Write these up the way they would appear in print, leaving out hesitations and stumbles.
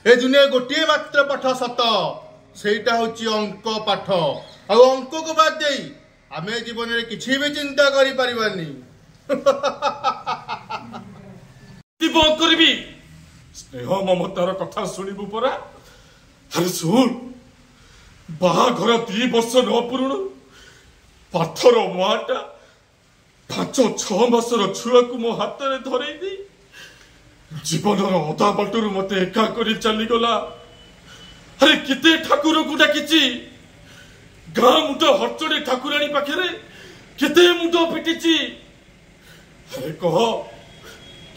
ए दुनिया गोटे मात्र पाठ सत सेटा हूँ अंक पाठ आ अंक को बाद दे आम जीवन में किसी भी चिंता करी परिबानी स्नेह ममतार कथा शुणु परा अरे शुण बाहाघर 2 वर्ष न पूर्ण पाथर माटा 5-6 मासर छुआ को मो हाथ में धरई जीवन अधा बाटू मत एका कर चलीगला। अरे केते ठाकुर को डाकी गाँ मुंड हरचड़ी ठाकुराणी पाखे केते मुंड पिटी। अरे कह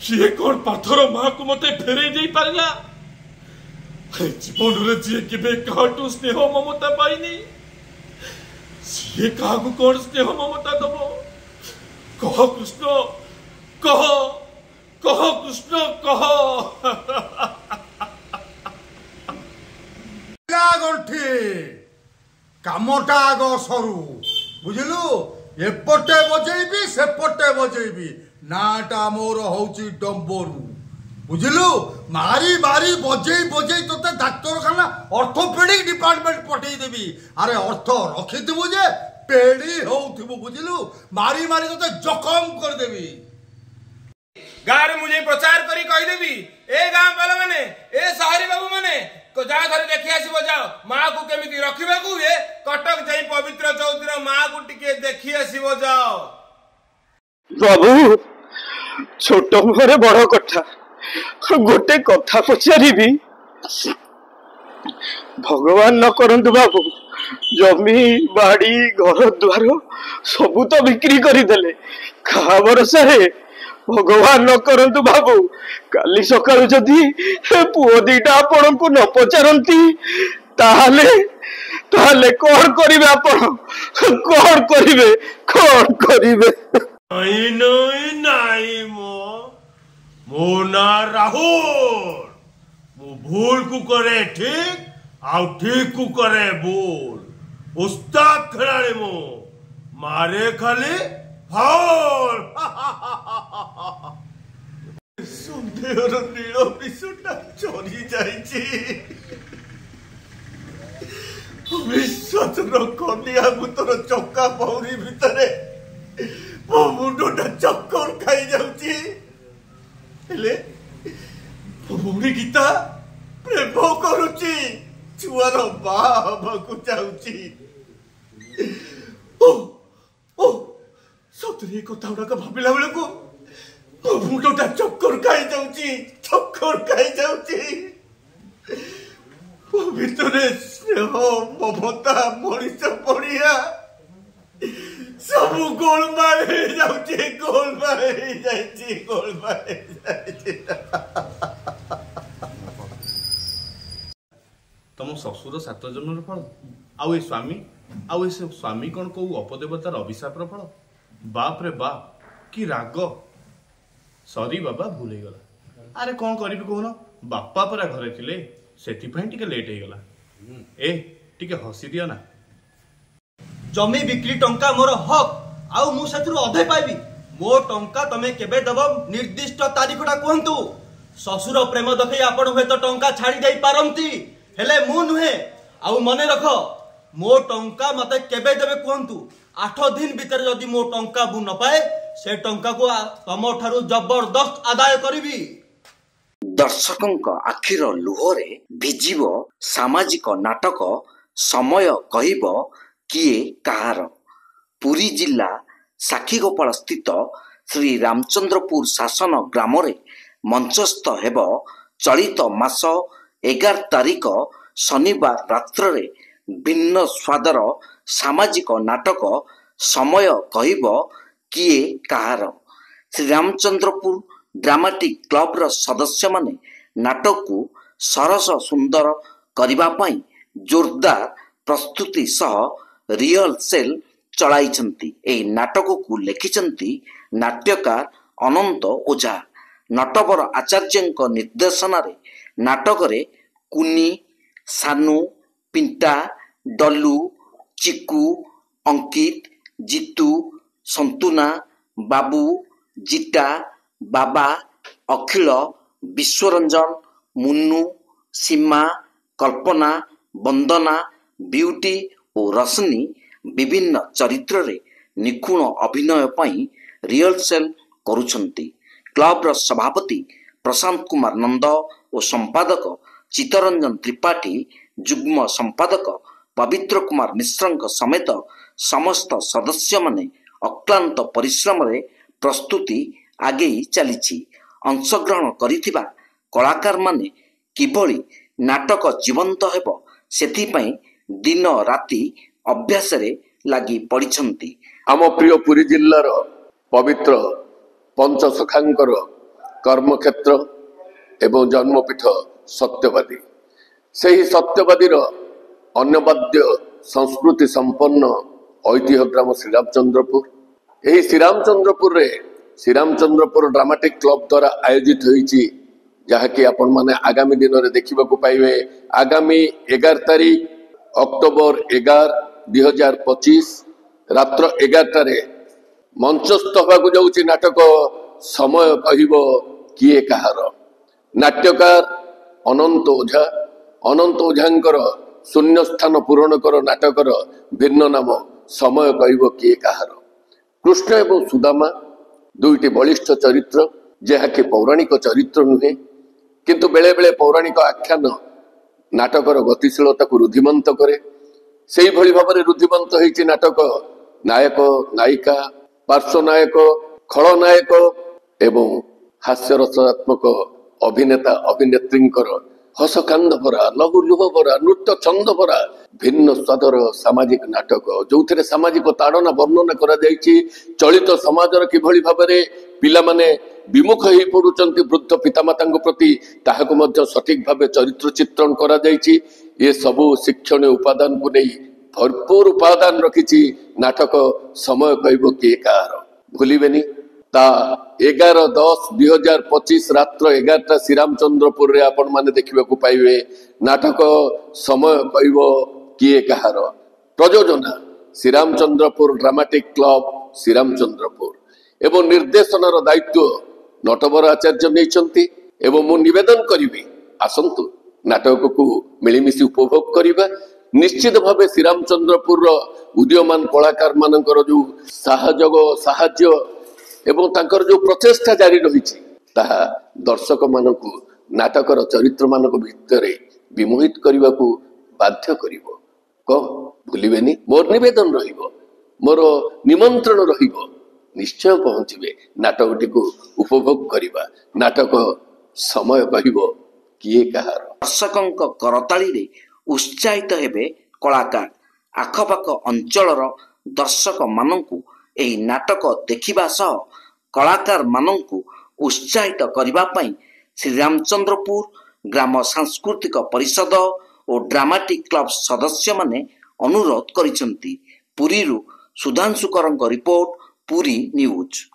किए कौन पाथर माँ को मत फेरई दे पारा। अरे जीवन में जी के काटू स्नेह ममता पाइनी सी क्या कौन स्नेह ममता दब कह कृष्ण कह कह कृष्ण कह। गंठी कामटा आग सरू बुझलु एपटे बजेबी सेपटे बजेबी नाटा मोर हूँ डम्बरू बुझलु मारी मारी बजे बजे तोते डाक्तरखाना ऑर्थोपेडिक डिपार्टमेंट पठे देवी। अरे अर्थ रखिथु जे पेड़ी होउथिबु बुझलु मारी मारी तोते जखम कर देवी। गाँव में मुझे प्रचार करी कहीदेवी ए गाँव वाला माने ए शहरी बाबू माने जा घर देखी आसब जाओ माँ को केमी रखा हुए कटक जाई पवित्र चौधरी माँ को टिके देखी आसब जाओ। बाबू छोट मुहरे बड़ कथा गोटे कथा पचारि भगवान न करंतु बाबू जमी बाड़ी घर द्वार सबू तो बिक्री करदेले खा भरोसा भगवान न करंतु बाबू काली सकाळु जदि पुओ दीटा आपण को न पचारंती ताहले ताहले कौन करिवे आपण कौन करिवे कौन करिवे। नहीं नहीं नहीं मो ना राहुल मो भूल को करे ठीक आउ ठीक को करे भूल उस्ताद खिलाड़ी मो मारे खाली फाउल। सन्देहर नील विषटा चरी जाइछि विश्वासर कनिया भूतर चक्का पौरी भितरे मो मुंडटा चक्कर खाई जाउछि हेले भौणी गीता प्रेम करुछि छुआर बा हबाकू चाहुछि। ओ ओ सतरे कथा गुड़ाक भाविला बेल को मुंडटा चक्कर खाई जाउछि भितरे स्नेह ममता मनीष पड़िया सब गोलमाल हो जाउछि गोलमाल हो जाइछि गोलमाल हो जाइछि। तुम ससुर 7 जन्मर फल आउ ए स्वामी कौन कौ अपदेवतार अभिशापर फल बाप रे बाप कि राग सरी बाबा भूल हो गला। अरे कौन करी कहन बापा परा घरे थिले सेथिपई टिके लेट हो गला ए टिके हसी दिया ना। जमी बिक्री टंका मोर हक आउ मु सेथुर अधे पाइबी मो टंका तमे केबे दब निर्दिष्ट तारीखटा कहंतु। ससुर प्रेम देखै आपण हुए तो टंका छाड़ी दे पारंती हेले मु नुहे आउ मने रख मो टंका मते केबे देबे कहंतु 8 दिन भीतर जदि मो टंका बु न पाए से टंका को तमो ठारू जबरदस्त आदाय करिवि। दर्शकों आखिर लुहरे भिजिब सामाजिक नाटक समय कहिब किए कहार। पुरी जिला साखीगोपाल स्थित श्री रामचंद्रपुर शासन ग्राम रे मंचस्थ हेब चलित मास 11 तारिख शनिवार रात्र रे भिन्न स्वादर सामाजिक नाटक समय कहिब किए कहार। श्री रामचंद्रपुर ड्रामाटिक क्लब र सदस्य माने नाटक को सरस सुंदर करिबा पई जोरदार प्रस्तुति सह रिहर्सल चलाइछंती। एही नाटक को लेखिछंती नाट्यकार अनंत ओझा। नटवर आचार्यଙ୍କ निर्देशनारे नाटक रे कुनी सानू पिंटा डल्लू चिकू अंकित जीतू संतुना बाबू जीता बाबा अखिल ବିଶ୍ୱରଞ୍ଜନ, ମୁନୁ, ସୀମା, କଳ୍ପନା, ବନ୍ଦନା, ବିୟୁଟି ଓ ରଶ୍ମୀ ବିଭିନ୍ନ ଚରିତ୍ରରେ ନିଖୁଣ ଅଭିନୟ ପାଇଁ ରିହର୍ସେଲ୍ କରୁଛନ୍ତି। କ୍ଲବର ସଭାପତି ପ୍ରଶାନ୍ତ କୁମାର ନନ୍ଦ ଓ ସମ୍ପାଦକ ଚିତ୍ତରଞ୍ଜନ ତ୍ରିପାଠୀ, ଯୁଗ୍ମ ସମ୍ପାଦକ ପବିତ୍ର କୁମାର ମିଶ୍ରଙ୍କ ସମେତ ସମସ୍ତ ସଦସ୍ୟମାନେ ଅକ୍ଲାନ୍ତ ପରିଶ୍ରମରେ ପ୍ରସ୍ତୁତି ଆଗେଇ ଚାଲିଛି। ଅଂଶଗ୍ରହଣ କରିଥିବା କଳାକାରମାନେ କିଭଳି ନାଟକ ଜୀବନ୍ତ ହେବ ସେଥିପାଇଁ ଦିନ ରାତି ଅଭ୍ୟାସରେ ଲାଗି ପଡ଼ିଛନ୍ତି। ଆମ ପ୍ରିୟ ପୁରୀ ଜିଲ୍ଲାର ପବିତ୍ର ପଞ୍ଚସଖାଙ୍କର କର୍ମକ୍ଷେତ୍ର ଏବଂ ଜନ୍ମପୀଠ ସତ୍ୟବାଦୀ। ସେହି ସତ୍ୟବାଦୀର ଅନ୍ୟବାଦ୍ୟ ସଂସ୍କୃତି ସମ୍ପନ୍ନ ଐତିହ୍ୟ ଗ୍ରାମ ଶ୍ରୀରାମଚନ୍ଦ୍ରପୁର। ଏହି ଶ୍ରୀରାମଚନ୍ଦ୍ରପୁରରେ ଶ୍ରୀରାମଚନ୍ଦ୍ରପୁର ଡ୍ରାମାଟିକ୍ କ୍ଲବ ଦ୍ୱାରା ଆୟୋଜିତ ହୋଇଛି, ଯାହାକି ଆପଣମାନେ ଆଗାମୀ ଦିନରେ ଦେଖିବାକୁ ପାଇବେ। ଆଗାମୀ 11 ତାରିଖ ଅକ୍ଟୋବର 11, 2025 ରାତ୍ର 11ଟାରେ ମଞ୍ଚସ୍ଥ ହେବାକୁ ଯାଉଛି ନାଟକ ସମୟ କହିବ କିଏ କାହାର। ନାଟ୍ୟକାର ଅନନ୍ତ ଓଝା। ଅନନ୍ତ ଓଝାଙ୍କର ଶୂନ୍ୟସ୍ଥାନ ପୂରଣ କର ନାଟକର ଭିନ୍ନ ନାମ ସମୟ କହିବ କିଏ କାହାର। କୃଷ୍ଣ ଏବଂ ସୁଦାମା ଦୁଇଟି ବଳିଷ୍ଠ ଚରିତ୍ର, ଯାହାକି ପୌରାଣିକ ଚରିତ୍ର ନୁହେଁ, କିନ୍ତୁ ବେଳେବେଳେ ପୌରାଣିକ ଆଖ୍ୟାନ ନାଟକର ଗତିଶୀଳତାକୁ ରୁଦ୍ଧିମନ୍ତ କରେ। ସେଇଭଳି ଭାବରେ ରୁଦ୍ଧିମନ୍ତ ହୋଇଛି ନାଟକ ନାୟକ, ନାୟିକା, ପାର୍ଶ୍ୱନାୟକ, ଖଳନାୟକ ଏବଂ ହାସ୍ୟରସାତ୍ମକ ଅଭିନେତା ଅଭିନେତ୍ରୀଙ୍କର ହସକାନ୍ଦ ଭରା, ଲହୁ ଲୁହ ଭରା, ନୃତ୍ୟ ଛନ୍ଦ ଭରା ଭିନ୍ନ ସ୍ୱାଦର ସାମାଜିକ ନାଟକ, ଯୋଉଥିରେ ସାମାଜିକ ତାଡ଼ନା ବର୍ଣ୍ଣନା କରାଯାଇଛି। ଚଳିତ ସମାଜର କିଭଳି ଭାବରେ ପିଲାମାନେ ବିମୁଖ ହେଇ ପଡୁଛନ୍ତି ବୃଦ୍ଧ ପିତାମାତାଙ୍କ ପ୍ରତି, ତାହାକୁ ମଧ୍ୟ ସଠିକ ଭାବେ ଚରିତ୍ର ଚିତ୍ରଣ କରାଯାଇଛି। ଏ ସବୁ ଶିକ୍ଷଣୀୟ ଉପାଦାନକୁ ନେଇ ଭରପୁର ଉପାଦାନ ରଖିଛି ନାଟକ ସମୟ କହିବ କିଏ କାହାର। ଭୁଲିବେନି, ତା 11/10/2025 ରାତ୍ର 11ଟା ଶ୍ରୀରାମଚନ୍ଦ୍ରପୁରରେ ଆପଣ ମାନେ ଦେଖିବାକୁ ପାଇବେ ନାଟକ ସମୟ କହିବ କିଏ କାହାର। ପ୍ରଯୋଜନା ଶ୍ରୀରାମଚନ୍ଦ୍ରପୁର ଡ୍ରାମାଟିକ୍ କ୍ଲବ ଶ୍ରୀରାମଚନ୍ଦ୍ରପୁର ଏବଂ ନିର୍ଦ୍ଦେଶନାର ଦାୟିତ୍ୱ ନଟବର ଆଚାର୍ଯ୍ୟ ନେଇଛନ୍ତି। ଏବଂ ମୁଁ ନିବେଦନ କରିବି, ଆସନ୍ତୁ ନାଟକକୁ ମିଳିମିଶି ଉପଭୋଗ କରିବା। ନିଶ୍ଚିତ ଭାବେ ଶ୍ରୀରାମଚନ୍ଦ୍ରପୁରର ଉଦୀୟମାନ କଳାକାର ମାନଙ୍କର ଯୋଉ ସାହାଯ୍ୟ ଏବଂ ତାଙ୍କର ଯୋଉ ପ୍ରଚେଷ୍ଟା ଜାରି ରହିଛି, ତାହା ଦର୍ଶକ ମାନଙ୍କୁ ନାଟକର ଚରିତ୍ର ମାନଙ୍କ ଭିତରେ ବିମୋହିତ କରିବାକୁ ବାଧ୍ୟ କରିବ। କଣ ଭୁଲିବେନି, ମୋର ନିବେଦନ ରହିବ, ମୋର ନିମନ୍ତ୍ରଣ ରହିବ, ନିଶ୍ଚୟ ପହଞ୍ଚିବେ ନାଟକଟିକୁ ଉପଭୋଗ କରିବା। ନାଟକ ସମୟ କହିବ କିଏ କାହାର। ଦର୍ଶକଙ୍କ କରତାଳିରେ ଉତ୍ସାହିତ ହେବେ କଳାକାର। ଆଖପାଖ ଅଞ୍ଚଳର ଦର୍ଶକ ମାନଙ୍କୁ ଏହି ନାଟକ ଦେଖିବା ସହ କଳାକାର ମାନଙ୍କୁ ଉତ୍ସାହିତ କରିବା ପାଇଁ ଶ୍ରୀରାମଚନ୍ଦ୍ରପୁର ଗ୍ରାମ ସାଂସ୍କୃତିକ ପରିଷଦ ଓ ଡ୍ରାମାଟିକ୍ କ୍ଲବ ସଦସ୍ୟମାନେ ଅନୁରୋଧ କରିଛନ୍ତି। ପୁରୀରୁ ସୁଧାଂଶୁକରଙ୍କ ରିପୋର୍ଟ, ପୁରୀ ନ୍ୟୁଜ୍।